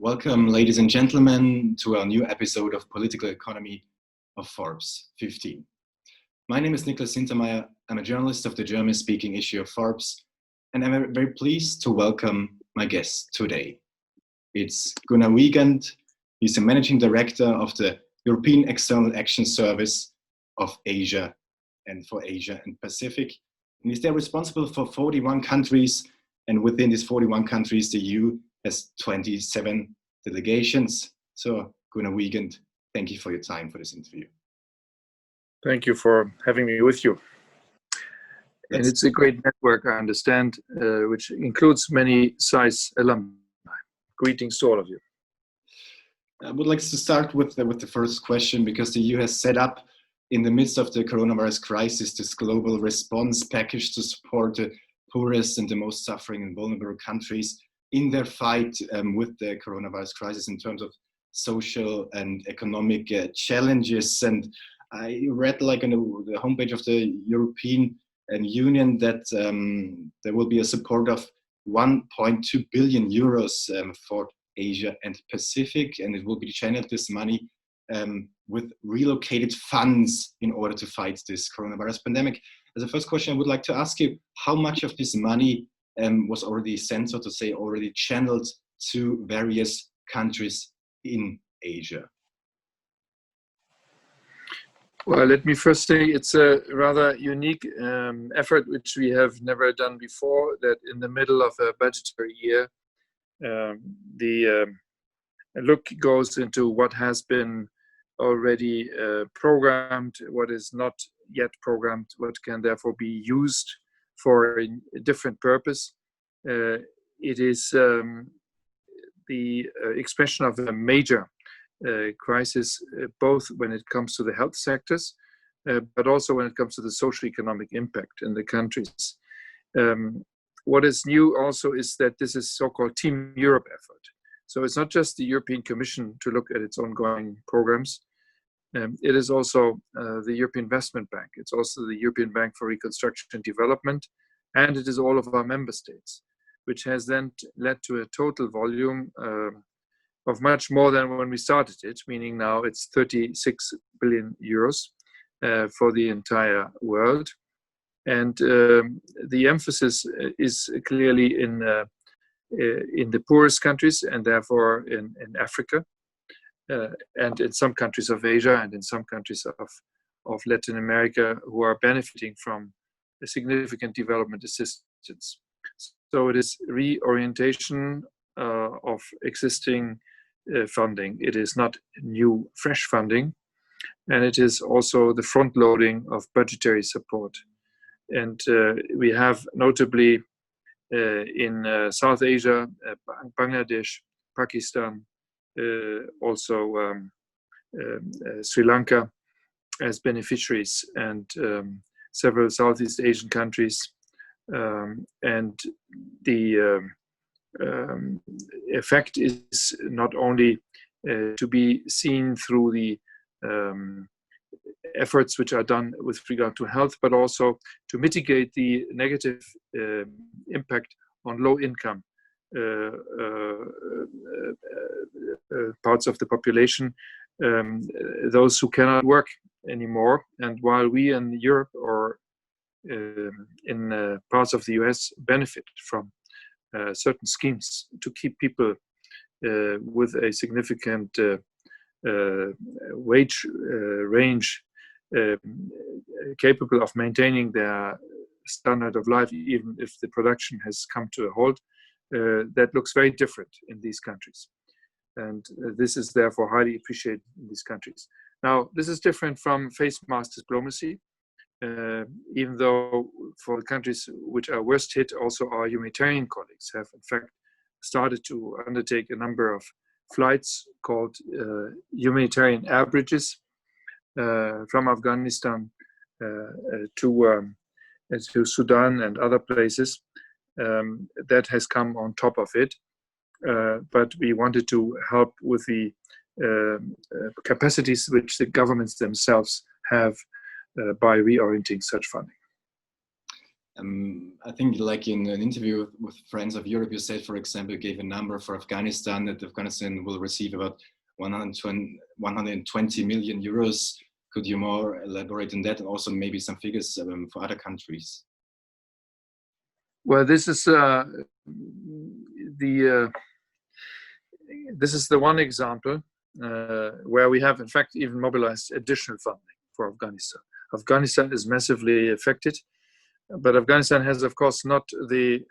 Welcome, ladies and gentlemen, to our new episode of Political Economy of Forbes 15. My name is Niklas Hintermeyer. I'm a journalist of the German-speaking issue of Forbes, and I'm very pleased to welcome my guest today. It's Gunnar Wiegand. He's the Managing Director of the European External Action Service of Asia and for Asia and Pacific. And he's there responsible for 41 countries, and within these 41 countries, the EU has 27 delegations. So, Gunnar Wiegand, thank you for your time for this interview. Thank you for having me with you. And it's a great network, I understand, which includes many SAIS alumni. Greetings to all of you. I would like to start with the first question, because the EU has set up, in the midst of the coronavirus crisis, this global response package to support the poorest and the most suffering and vulnerable countries in their fight with the coronavirus crisis in terms of social and economic challenges. And I read, like, on the homepage of the European Union, that there will be a support of 1.2 billion euros for Asia and Pacific, and it will be channeled, this money, with relocated funds in order to fight this coronavirus pandemic. As a first question, I would like to ask you, how much of this money was already sent, so to say, already channeled to various countries in Asia? Well, let me first say it's a rather unique effort which we have never done before, that in the middle of a budgetary year, the look goes into what has been already programmed, what is not yet programmed, what can therefore be used for a different purpose. It is the expression of a major crisis, both when it comes to the health sectors, but also when it comes to the socio-economic impact in the countries. What is new also is that this is so-called Team Europe effort. So it's not just the European Commission to look at its ongoing programs. It is also the European Investment Bank. It's also the European Bank for Reconstruction and Development, and it is all of our member states, which has then led to a total volume of much more than when we started it, meaning now it's 36 billion euros for the entire world. And the emphasis is clearly in the poorest countries, and therefore in Africa, and in some countries of Asia, and in some countries of Latin America, who are benefiting from a significant development assistance. So it is reorientation of existing funding. It is not new, fresh funding, and it is also the front loading of budgetary support. And we have notably in South Asia, Bangladesh, Pakistan, also Sri Lanka as beneficiaries, and several Southeast Asian countries. And the effect is not only to be seen through the efforts which are done with regard to health, but also to mitigate the negative impact on low-income parts of the population, those who cannot work anymore. And while we in Europe or in parts of the US benefit from certain schemes to keep people with a significant wage range capable of maintaining their standard of life, even if the production has come to a halt, that looks very different in these countries. And this is therefore highly appreciated in these countries. Now, this is different from face mask diplomacy, even though for the countries which are worst hit, also our humanitarian colleagues have in fact started to undertake a number of flights called humanitarian air bridges from Afghanistan to Sudan and other places. That has come on top of it. But we wanted to help with the capacities which the governments themselves have by reorienting such funding. I think like in an interview with Friends of Europe, you said, for example, you gave a number for Afghanistan, that Afghanistan will receive about 120 million euros. Could you more elaborate on that, and also maybe some figures for other countries? Well, this is the one example where we have, in fact, even mobilized additional funding for Afghanistan. Afghanistan is massively affected, but Afghanistan has, of course, not the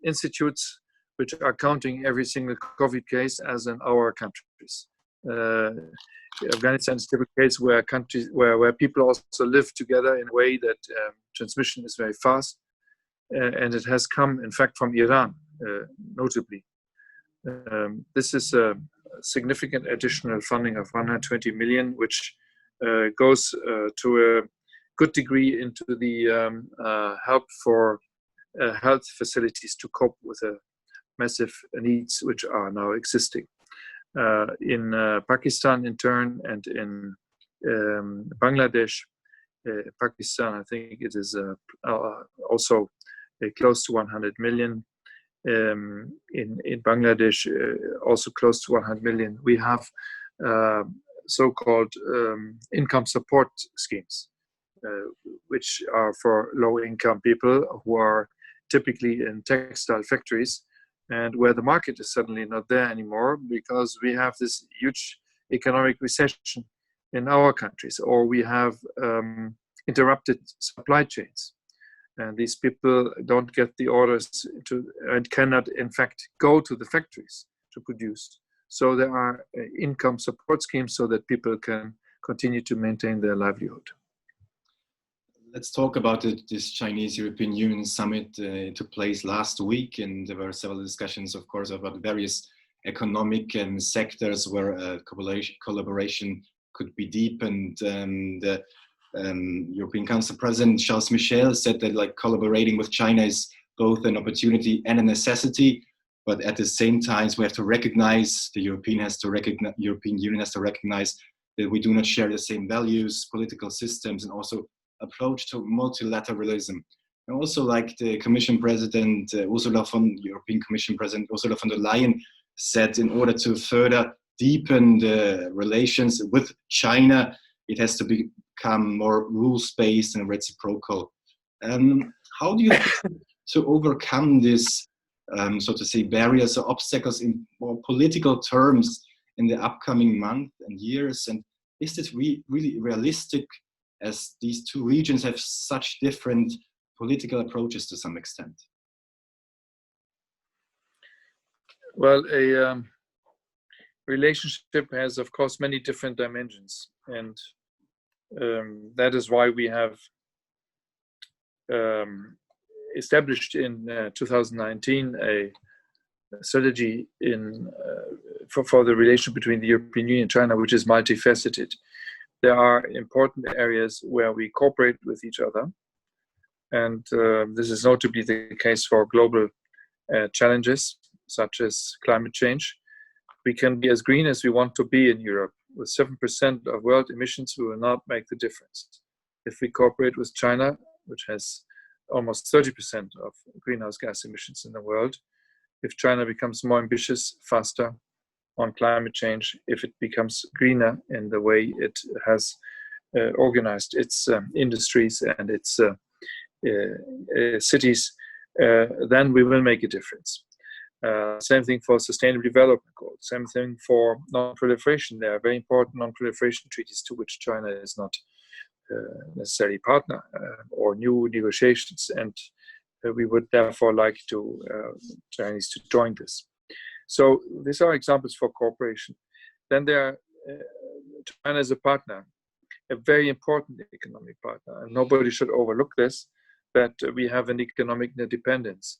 institutes which are counting every single COVID case as in our countries. Afghanistan is a typical case where countries where people also live together in a way that transmission is very fast, and it has come, in fact, from Iran, notably. This is a significant additional funding of 120 million, which goes to a good degree into the help for health facilities to cope with the massive needs which are now existing. In Pakistan, in turn, and in Bangladesh, Pakistan, I think it is also close to 100 million. In Bangladesh, also close to 100 million. We have so-called income support schemes, which are for low-income people who are typically in textile factories, and where the market is suddenly not there anymore because we have this huge economic recession in our countries, or we have interrupted supply chains. And these people don't get the orders to, and cannot, in fact, go to the factories to produce. So there are income support schemes so that people can continue to maintain their livelihood. Let's talk about this Chinese-European Union summit. It took place last week, and there were several discussions, of course, about various economic sectors where collaboration could be deepened. European Council President Charles Michel said that like collaborating with China is both an opportunity and a necessity, but at the same time we have to recognize, the European Union has to recognize that we do not share the same values, political systems, and also approach to multilateralism. And also, like the Commission President European Commission President Ursula von der Leyen said, in order to further deepen the relations with China, it has to become more rules-based and reciprocal. How do you think to overcome this, so to say, barriers or obstacles in more political terms in the upcoming months and years? And is this really realistic, as these two regions have such different political approaches to some extent? Well, a relationship has, of course, many different dimensions, and that is why we have established in 2019 a strategy for the relation between the European Union and China, which is multifaceted. There are important areas where we cooperate with each other, and this is notably the case for global challenges such as climate change. We can be as green as we want to be in Europe. With 7% of world emissions, we will not make the difference. If we cooperate with China, which has almost 30% of greenhouse gas emissions in the world, if China becomes more ambitious, faster on climate change, if it becomes greener in the way it has organized its industries and its cities, then we will make a difference. Same thing for Sustainable Development Goals. Same thing for non-proliferation. There are very important non-proliferation treaties to which China is not necessarily partner, or new negotiations, and we would therefore like to Chinese to join this. So these are examples for cooperation. Then there are China as a partner, a very important economic partner, and nobody should overlook this, that we have an economic independence.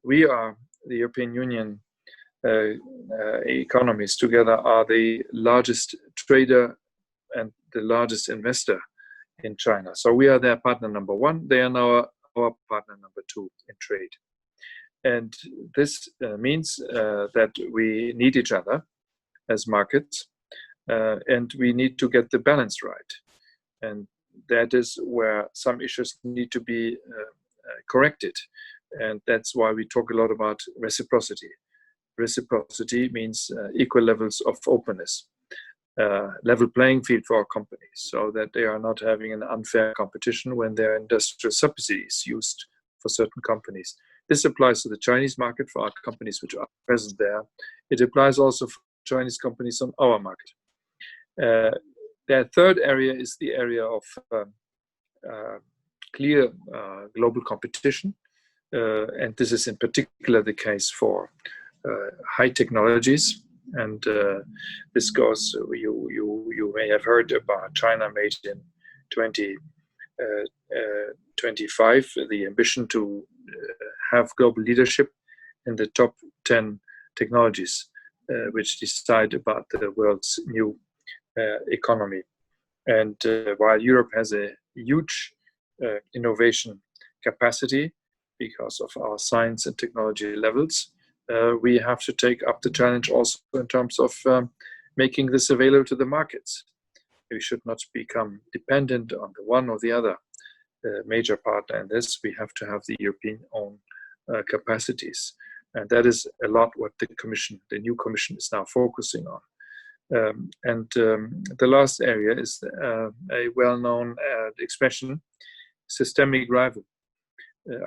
We are, the European Union economies together, are the largest trader and the largest investor in China. So we are their partner number one. They are now our partner number two in trade. And this means that we need each other as markets, and we need to get the balance right. And that is where some issues need to be corrected. And that's why we talk a lot about reciprocity. Reciprocity means equal levels of openness, level playing field for our companies, so that they are not having an unfair competition when there are industrial subsidies used for certain companies. This applies to the Chinese market for our companies which are present there. It applies also for Chinese companies on our market. The third area is the area of clear global competition. And this is in particular the case for high technologies. And this goes, you may have heard about China made in 2025, the ambition to have global leadership in the top 10 technologies, which decide about the world's new economy. And while Europe has a huge innovation capacity because of our science and technology levels, we have to take up the challenge also in terms of making this available to the markets. We should not become dependent on the one or the other major partner in this. We have to have the European own capacities. And that is a lot what the new commission is now focusing on. The last area is a well-known expression, systemic rival.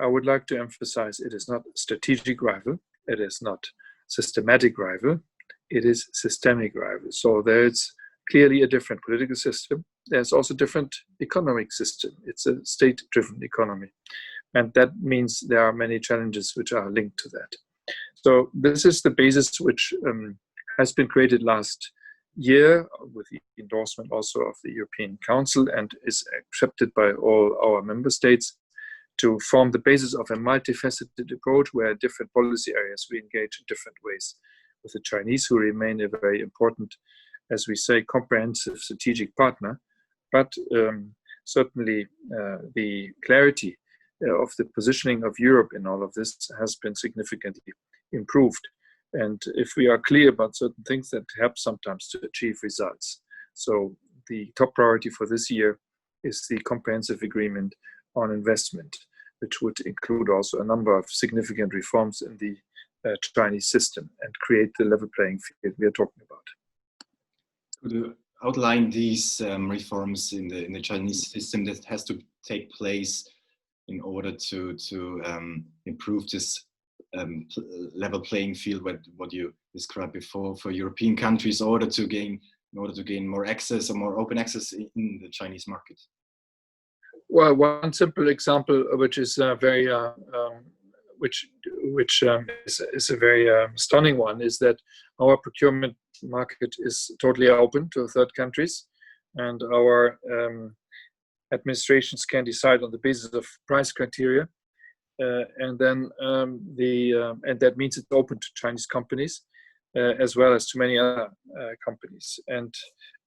I would like to emphasize it is not strategic rival, it is not systematic rival, it is systemic rival. So there's clearly a different political system. There's also a different economic system. It's a state-driven economy. And that means there are many challenges which are linked to that. So this is the basis which has been created last year with the endorsement also of the European Council and is accepted by all our member states to form the basis of a multifaceted approach where different policy areas we engage in different ways with the Chinese, who remain a very important, as we say, comprehensive strategic partner. But certainly the clarity of the positioning of Europe in all of this has been significantly improved. And if we are clear about certain things, that help sometimes to achieve results. So the top priority for this year is the comprehensive agreement on investment, which would include also a number of significant reforms in the Chinese system and create the level playing field we are talking about. Could you outline these reforms in the Chinese system that has to take place in order to improve this level playing field, what you described before, for European countries, in order to gain more access or more open access in the Chinese market? Well, one simple example, which is very, which is a very stunning one, is that our procurement market is totally open to third countries, and our administrations can decide on the basis of price criteria, and then and that means it's open to Chinese companies as well as to many other companies. And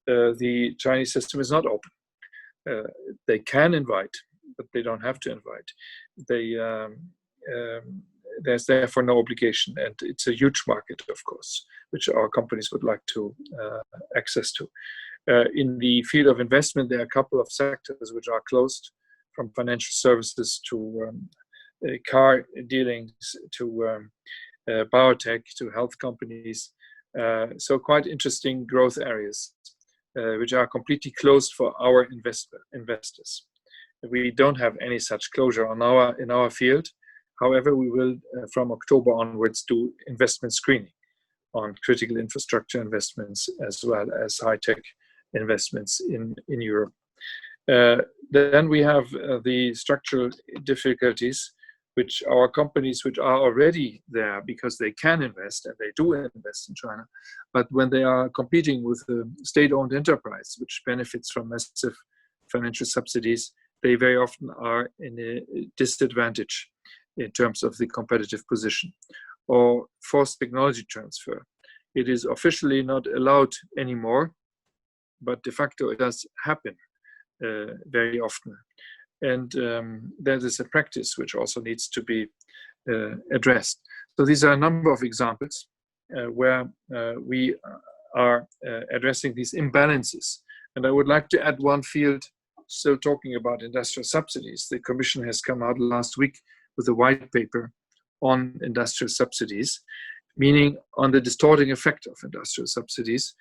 the Chinese system is not open. They can invite, but they don't have to invite. There's therefore no obligation, and it's a huge market, of course, which our companies would like to access to. In the field of investment, there are a couple of sectors which are closed, from financial services to car dealings to biotech to health companies. So quite interesting growth areas which are completely closed for our investors. We don't have any such closure in our field. However, we will, from October onwards, do investment screening on critical infrastructure investments as well as high-tech investments in Europe. Then we have the structural difficulties, which our companies which are already there because they can invest, and they do invest in China, but when they are competing with a state-owned enterprise, which benefits from massive financial subsidies, they very often are in a disadvantage in terms of the competitive position. Or forced technology transfer. It is officially not allowed anymore, but de facto it does happen very often. And that is a practice which also needs to be addressed. So these are a number of examples where we are addressing these imbalances. And I would like to add one field still talking about industrial subsidies. The Commission has come out last week with a white paper on industrial subsidies, meaning on the distorting effect of industrial subsidies,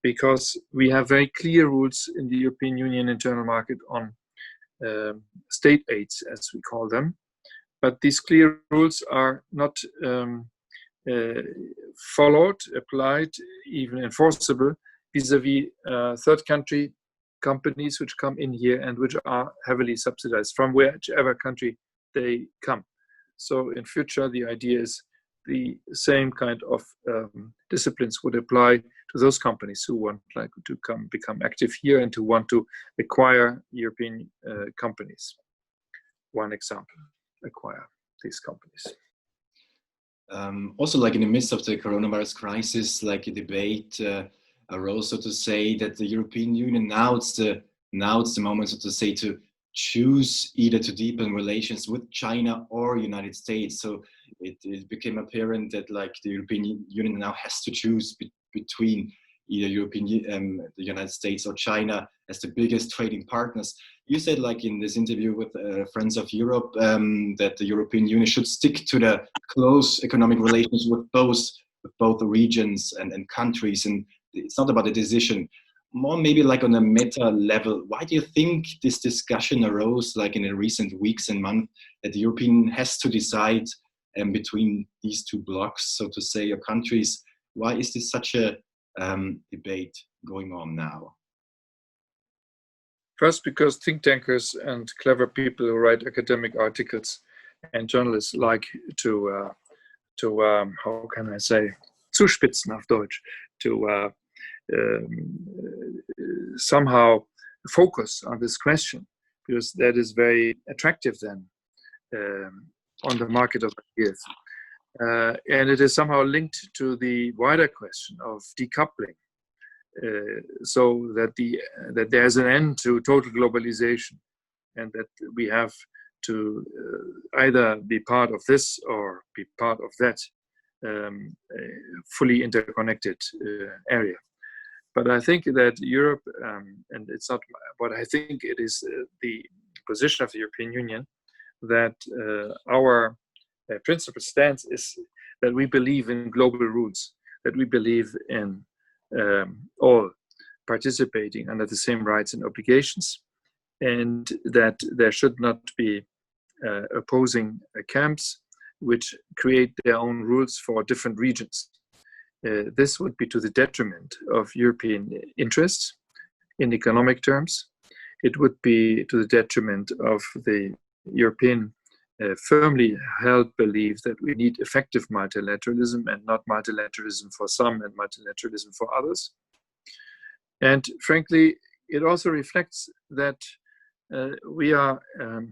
because we have very clear rules in the European Union internal market on state aids, as we call them. But these clear rules are not followed, applied, even enforceable vis-a-vis third country companies which come in here and which are heavily subsidized from whichever country they come. So in future, the idea is the same kind of disciplines would apply to those companies who want to become active here and who want to acquire European companies. One example, acquire these companies. Also, like in the midst of the coronavirus crisis, like a debate arose, so to say, that the European Union now it's the moment, so to say, to choose either to deepen relations with China or United States. So it became apparent that like the European Union now has to choose between either the United States or China as the biggest trading partners. You said, like in this interview with Friends of Europe, that the European Union should stick to the close economic relations with both regions and countries, and it's not about a decision. More maybe like on a meta level, why do you think this discussion arose like in the recent weeks and months that the European has to decide between these two blocks, so to say, or countries? Why is this such a debate going on now? First, because think tankers and clever people who write academic articles and journalists like to how can I say, zuspitzen auf Deutsch, to somehow focus on this question, because that is very attractive then on the market of ideas. And it is somehow linked to the wider question of decoupling, so that there's an end to total globalization, and that we have to either be part of this or be part of that fully interconnected area. But I think that Europe, and it's not what I think, it is the position of the European Union, that our principal stance is that we believe in global rules, that we believe in all participating under the same rights and obligations, and that there should not be opposing camps which create their own rules for different regions. This would be to the detriment of European interests in economic terms. It would be to the detriment of the European firmly held belief that we need effective multilateralism and not multilateralism for some and multilateralism for others. And frankly, it also reflects that we are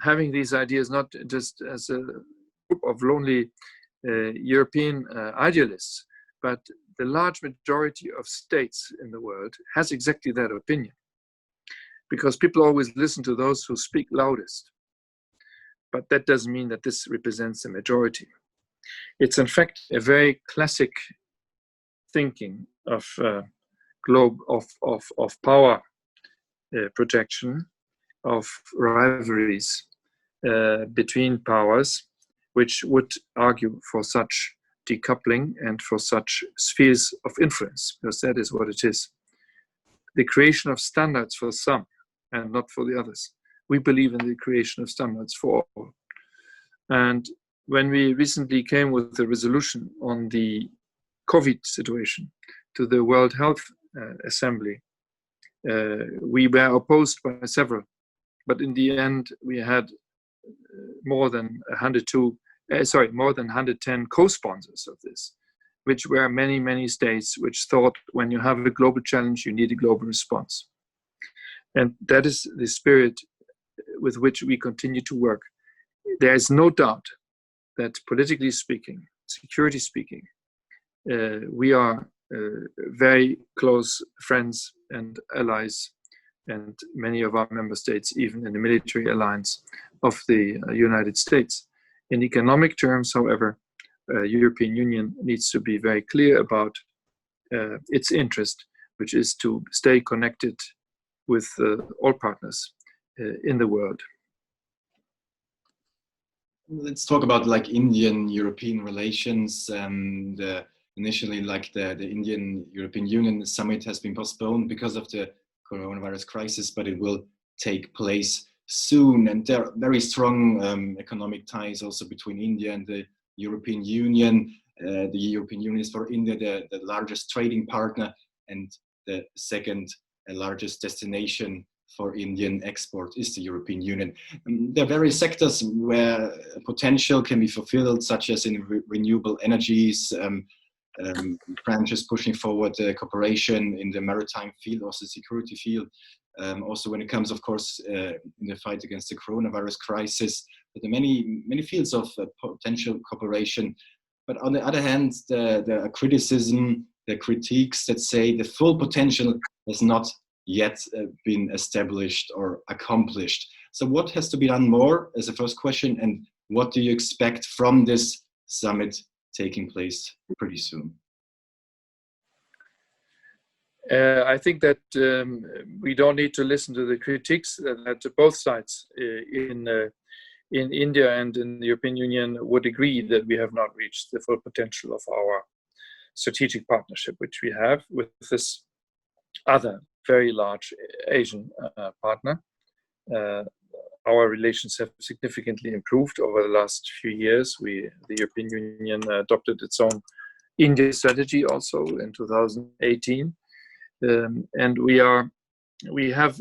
having these ideas not just as a group of lonely European idealists, but the large majority of states in the world has exactly that opinion, because people always listen to those who speak loudest. But that doesn't mean that this represents the majority. It's in fact a very classic thinking of power projection, of rivalries between powers, which would argue for such decoupling and for such spheres of influence, because that is what it is. The creation of standards for some and not for the others. We believe in the creation of standards for all. And when we recently came with the resolution on the COVID situation to the World Health Assembly, we were opposed by several, but in the end we had more than 110 co-sponsors of this, which were many, many states which thought when you have a global challenge, you need a global response. And that is the spirit with which we continue to work. There is no doubt that politically speaking, security speaking, we are very close friends and allies, and many of our member states, even in the military alliance of the United States. In economic terms, however, European Union needs to be very clear about its interest, which is to stay connected with all partners in the world. Let's talk about like Indian-European relations. Initially, like the Indian-European Union summit has been postponed because of the coronavirus crisis, but it will take place soon. And there are very strong economic ties also between India and the European Union. The European Union is for India the largest trading partner and the second largest destination for Indian export is the European Union. There are various sectors where potential can be fulfilled, such as in renewable energies. France is pushing forward cooperation in the maritime field, also security field. Also when it comes, of course, in the fight against the coronavirus crisis, but there are many fields of potential cooperation. But on the other hand, there are criticism, the critiques that say the full potential has not yet been established or accomplished. So what has to be done more as a first question, and what do you expect from this summit taking place pretty soon? I think that we don't need to listen to the critiques, that both sides in India and in the European Union would agree that we have not reached the full potential of our strategic partnership, which we have with this other very large Asian partner. Our relations have significantly improved over the last few years. The European Union adopted its own India strategy also in 2018. And we have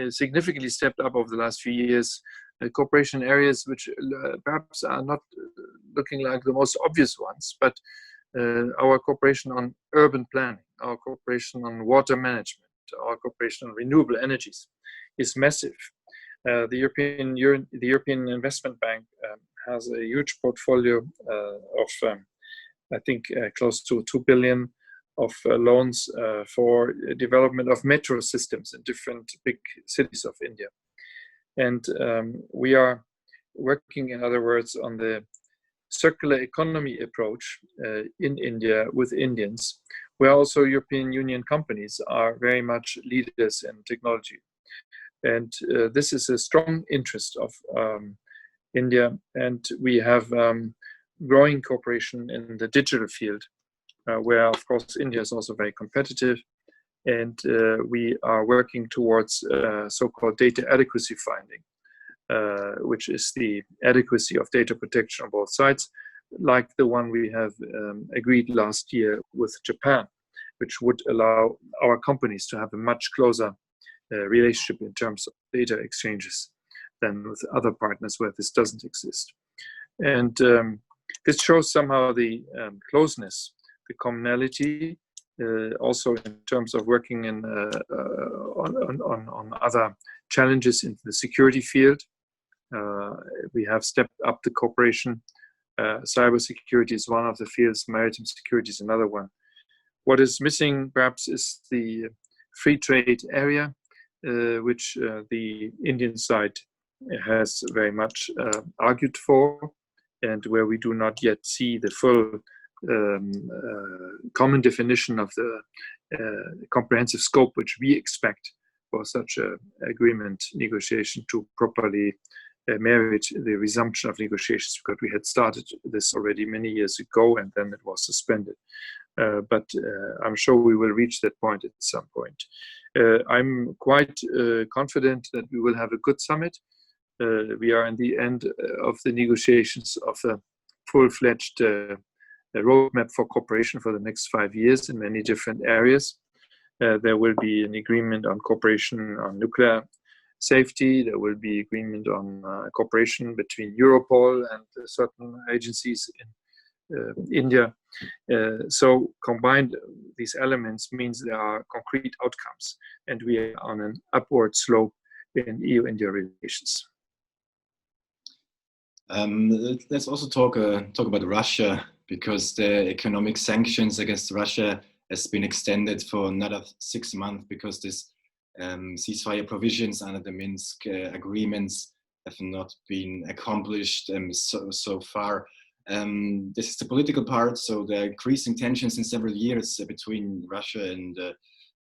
significantly stepped up over the last few years cooperation areas which perhaps are not looking like the most obvious ones, but our cooperation on urban planning, our cooperation on water management, our cooperation on renewable energies is massive. The European Investment Bank has a huge portfolio of, I think, close to 2 billion of loans for development of metro systems in different big cities of India. And we are working, in other words, on the circular economy approach in India with Indians, where also European Union companies are very much leaders in technology. And this is a strong interest of India. And we have growing cooperation in the digital field, where, of course, India is also very competitive. And we are working towards so-called data adequacy finding, which is the adequacy of data protection on both sides, like the one we have agreed last year with Japan, which would allow our companies to have a much closer relationship in terms of data exchanges than with other partners where this doesn't exist. And this shows somehow the closeness, the commonality, also in terms of working in on other challenges in the security field. We have stepped up the cooperation. Cybersecurity is one of the fields, maritime security is another one. What is missing perhaps is the free trade area, which the Indian side has very much argued for, and where we do not yet see the full common definition of the comprehensive scope which we expect for such an agreement negotiation to properly merit the resumption of negotiations, because we had started this already many years ago and then it was suspended. But I'm sure we will reach that point at some point. I'm quite confident that we will have a good summit. We are in the end of the negotiations of a full-fledged roadmap for cooperation for the next 5 years in many different areas. There will be an agreement on cooperation on nuclear safety. There will be agreement on cooperation between Europol and certain agencies in India. So combined, these elements means there are concrete outcomes, and we are on an upward slope in EU-India relations. Let's also talk about Russia, because the economic sanctions against Russia has been extended for another 6 months, because this ceasefire provisions under the Minsk agreements have not been accomplished so far. This is the political part, so the increasing tensions in several years between Russia and the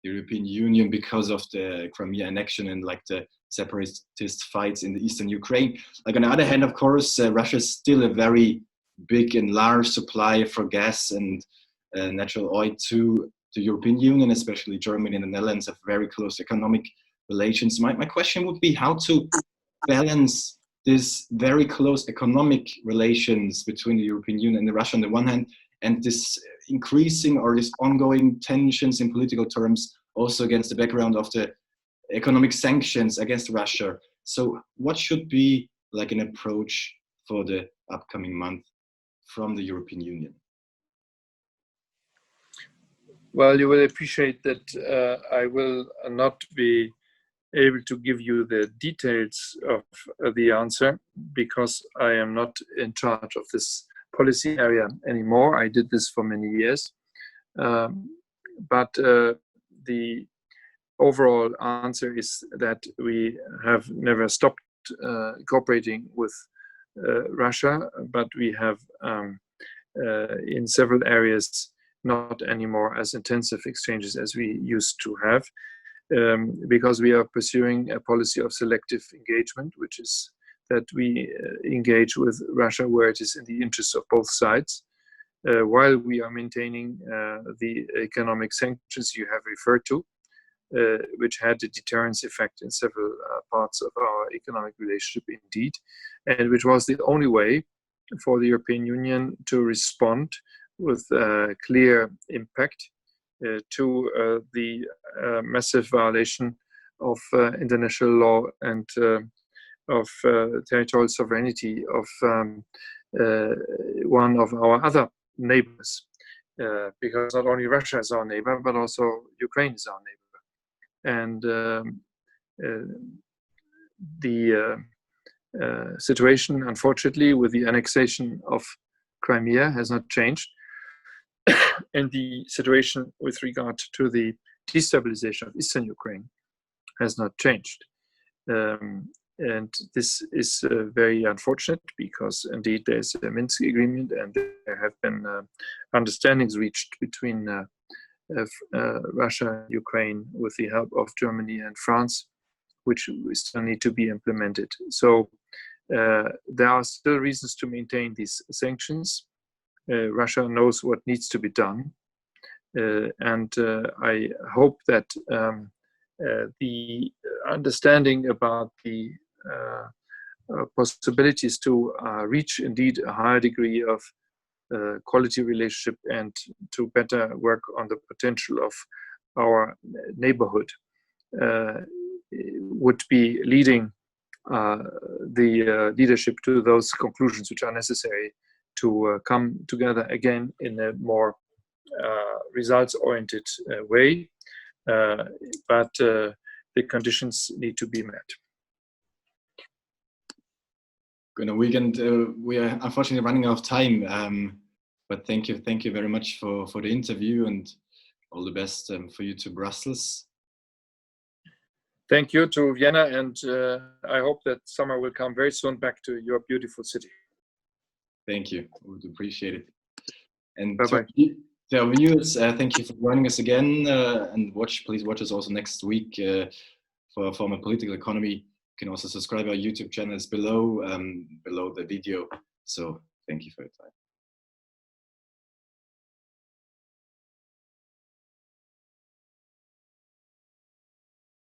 European Union because of the Crimea annexion and like the separatist fights in the eastern Ukraine. Like on the other hand, of course, Russia is still a very big and large supplier for gas and natural oil to the European Union, especially Germany and the Netherlands have very close economic relations. My question would be how to balance this very close economic relations between the European Union and Russia on the one hand, and this increasing or this ongoing tensions in political terms also against the background of the economic sanctions against Russia. So what should be like an approach for the upcoming month from the European Union? Well, you will appreciate that I will not be able to give you the details of the answer because I am not in charge of this policy area anymore. I did this for many years. But the overall answer is that we have never stopped cooperating with Russia, but we have in several areas not anymore as intensive exchanges as we used to have, because we are pursuing a policy of selective engagement, which is that we engage with Russia where it is in the interest of both sides, while we are maintaining the economic sanctions you have referred to, which had a deterrence effect in several parts of our economic relationship indeed, and which was the only way for the European Union to respond with clear impact to the massive violation of international law and of territorial sovereignty of one of our other neighbors, because not only Russia is our neighbor, but also Ukraine is our neighbor. And the situation, unfortunately, with the annexation of Crimea has not changed. And the situation with regard to the destabilization of eastern Ukraine has not changed. And this is very unfortunate because indeed there's a Minsk agreement and there have been understandings reached between Russia and Ukraine with the help of Germany and France, which still need to be implemented. So there are still reasons to maintain these sanctions. Russia knows what needs to be done. And I hope that the understanding about the possibilities to reach indeed a higher degree of quality relationship and to better work on the potential of our neighborhood would be leading the leadership to those conclusions which are necessary to come together again in a more results-oriented way, but the conditions need to be met. Gunnar Wiegand, we are unfortunately running out of time, but thank you very much for the interview and all the best for you to Brussels. Thank you to Vienna, and I hope that summer will come very soon back to your beautiful city. Thank you. We would appreciate it. And bye-bye. To our viewers, thank you for joining us again, and please watch us also next week for Former Political Economy. You can also subscribe our YouTube channels below the video. So thank you for your time.